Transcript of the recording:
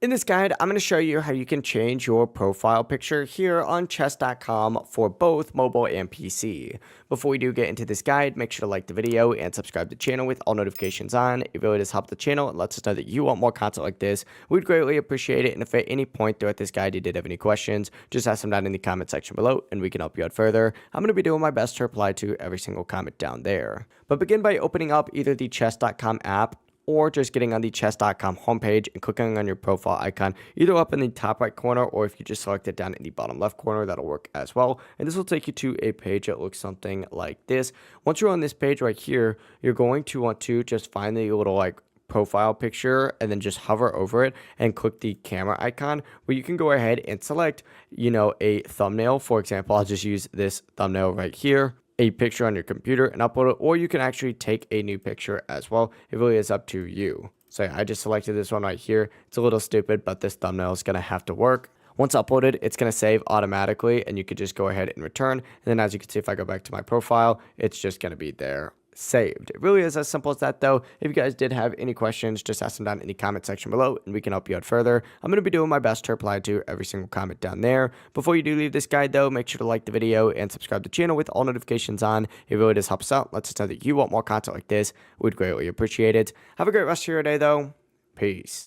In this guide, I'm going to show you how you can change your profile picture here on chess.com for both mobile and PC. Before we do get into this guide, make sure to like the video and subscribe to the channel with all notifications on. It really does help the channel and lets us know that you want more content like this. We'd greatly appreciate it, and if at any point throughout this guide you did have any questions, just ask them down in the comment section below and we can help you out further. I'm going to be doing my best to reply to every single comment down there. But begin by opening up either the chess.com app or just getting on the chess.com homepage and clicking on your profile icon either up in the top right corner, or if you just select it down in the bottom left corner, that'll work as well. And this will take you to a page that looks something like this. Once you're on this page right here, you're going to want to just find the little profile picture and then just hover over it and click the camera icon where you can go ahead and select, a thumbnail. For example, I'll just use this thumbnail right here, a picture on your computer, and upload it, or you can actually take a new picture as well. It really is up to you. So I just selected this one right here. It's a little stupid, but this thumbnail is going to have to work. Once uploaded, it's going to save automatically, and you could just go ahead and return. And then as you can see, if I go back to my profile, it's just going to be there saved. It really is as simple as that, though. If you guys did have any questions, just ask them down in the comment section below and we can help you out further. I'm going to be doing my best to reply to every single comment down there. Before you do leave this guide, though, make sure to like the video and subscribe to the channel with all notifications on. It really does help us out. Lets us know that you want more content like this. We'd greatly appreciate it. Have a great rest of your day, though. Peace.